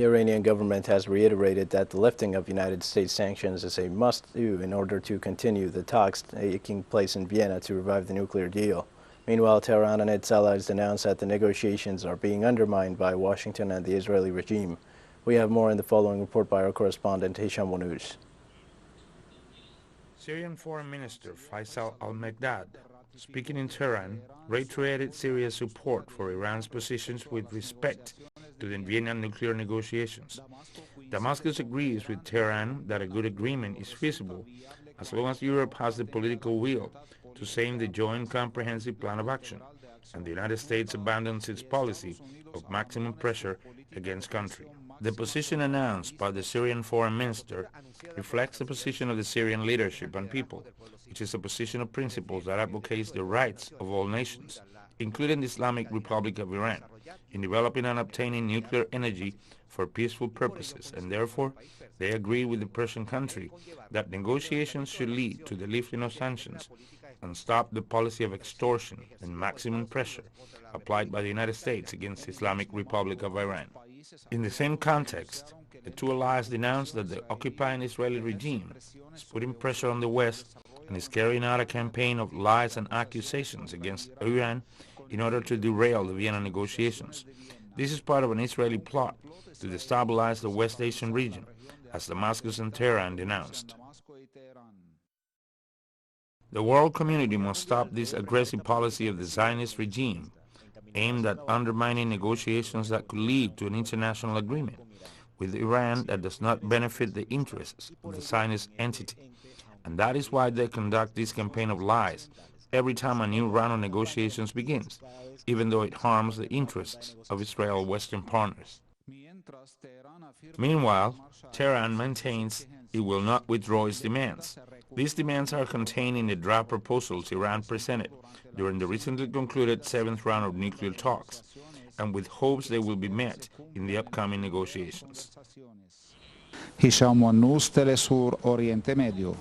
The Iranian government has reiterated that the lifting of United States sanctions is a must-do in order to continue the talks taking place in Vienna to revive the nuclear deal. Meanwhile, Tehran and its allies announced that the negotiations are being undermined by Washington and the Israeli regime. We have more in the following report by our correspondent Hisham Wannous. Syrian Foreign Minister Faisal al-Mekdad, speaking in Tehran, reiterated Syria's support for Iran's positions with respect to the Vienna nuclear negotiations. Damascus agrees with Tehran that a good agreement is feasible as long as Europe has the political will to sign the Joint Comprehensive Plan of Action and the United States abandons its policy of maximum pressure against country. The position announced by the Syrian Foreign Minister reflects the position of the Syrian leadership and people, which is a position of principles that advocates the rights of all nations, including the Islamic Republic of Iran, in developing and obtaining nuclear energy for peaceful purposes, and therefore they agree with the Persian country that negotiations should lead to the lifting of sanctions and stop the policy of extortion and maximum pressure applied by the United States against the Islamic Republic of Iran. In the same context, the two allies denounced that the occupying Israeli regime is putting pressure on the West and is carrying out a campaign of lies and accusations against Iran in order to derail the Vienna negotiations. This is part of an Israeli plot to destabilize the West Asian region, as Damascus and Tehran denounced. The world community must stop this aggressive policy of the Zionist regime aimed at undermining negotiations that could lead to an international agreement with Iran that does not benefit the interests of the Zionist entity. And that is why they conduct this campaign of lies every time a new round of negotiations begins, even though it harms the interests of Israel's Western partners. Meanwhile, Tehran maintains it will not withdraw its demands. These demands are contained in the draft proposals Iran presented during the recently concluded 7th round of nuclear talks, and with hopes they will be met in the upcoming negotiations. Hisham Wannous, teleSUR, Oriente Medio.